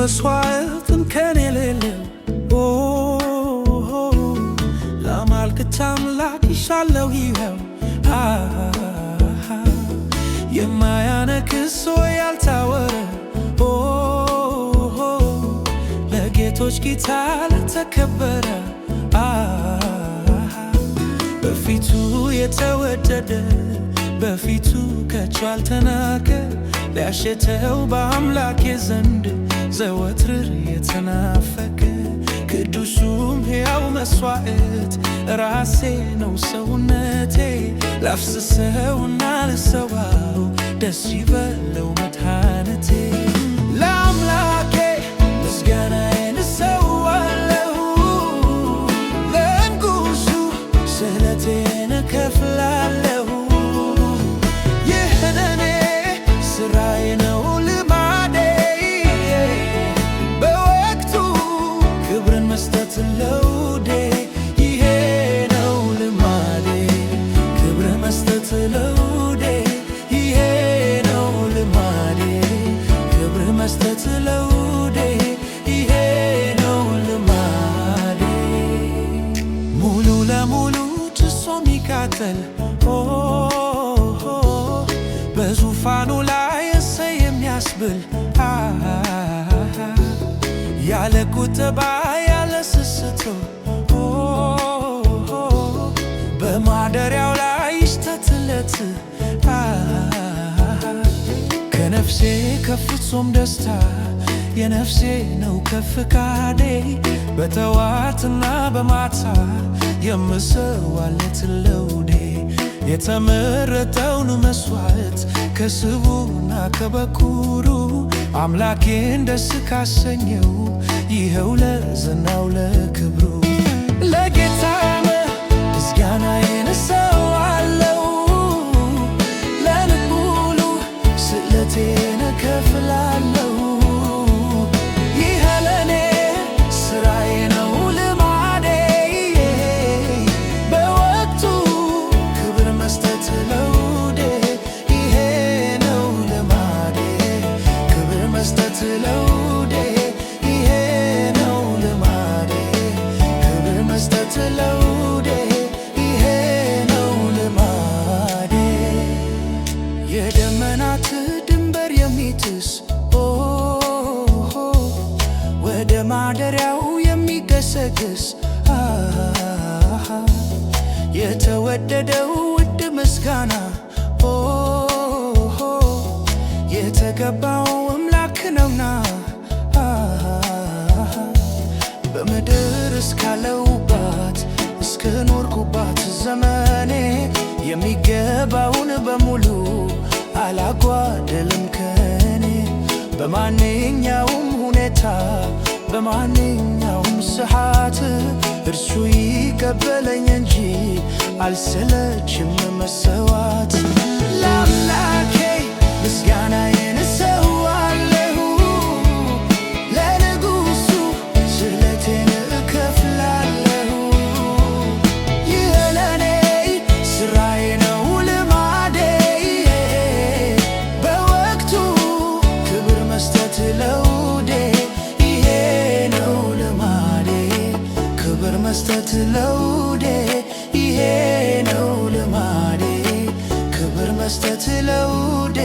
መስዋዕትን ከኔ የሌለው ላማልክት አምላክ ይሻለው ይኸው የማያነክስ ያልታወረ ለጌቶች ጌታ ለተከበረ በፊቱ የተወደደ በፊቱ ከቶ ያልተናቀ ሊያሸተው በአምላኬ ዘንድ ዘወትር የተናፈቀ ቅዱሱም ሕያው መስዋዕት ራሴ ነው ሰውነቴ ላፍስሰውና ልሰዋው ደስ ይበለው መድኃኒቴ ለአምላኬ ምስጋናዬን እሰዋለሁ ለንጉሡ ስእለቴን እከፍላለሁ ይህ ለኔ ሥራዬ ነው ልማዴ በወቅቱ ክብርን መስጠት ለውዴ ይሄ ነው ልማዴ ክብርን መስጠት ለውዴ ይሄ ነው ልማዴ ክብርን መስጠት ለውዴ ይሄ ነው ልማዴ ሙሉ ለሙሉ ጭሶ ሚቃጠል በዙፋኑ ላይ እሰይ የሚያስብል ያለ ቁጠባ ያለ ስስት በማደሪያው ላይ ይሽተትለት ከነፍሴ ከፍጹም ደስታ የነፍሴ ነው ከፍቃዴ በጠዋትና በማታ የምሰዋለት ለውዴ የተመረጠውን መስዋዕት ከስቡና ከበኩሩ አምላኬን ደስ ካሰኘው ይኸው ለዝናው ለክብሩ ለጌታ ምስጋናዬን እሰዋለሁ ለልዑሉ ስእለቴን እከፍላለሁ ይህ ለኔ ሥራዬ ነው ልማዴ በወቅቱ ክብር መስጠት ለውዴ ይሄ ነው ልማዴ ክብር መስጠት ለውዴ ይሄ ነው ልማዴ ክብር መስጠት ለውዴ ይሄ ነው ልማዴ የደመናት ድንበር የሚጥስ ወደ ማደሪያው የሚገሰግስ የተወደደው ውድ ምስጋና የተገባው አምላክ ነውና በምድር እስካለሁባት እስከኖርኩባት ዘመኔ የሚገባውን በሙሉ አላጓደልም ከኔ በማንኛውም ሁኔታ በማንኛውም ሰዓት እርሱ ይቀበለኝ እንጂ አልሰለችም መሰዋት ለአምላኬ ምስጋናዬን እሰዋለሁ ለንጉሡ ስእለቴን እከፍላለሁ ይህ ለኔ ሥራዬ ነው ልማዴ በወቅቱ ክብር መስጠት ለውዴ ይሄ ነው ልማዴ ክብር መስጠት ለውዴ ይሄ ነው ልማዴ ክብር መስጠት ለውዴ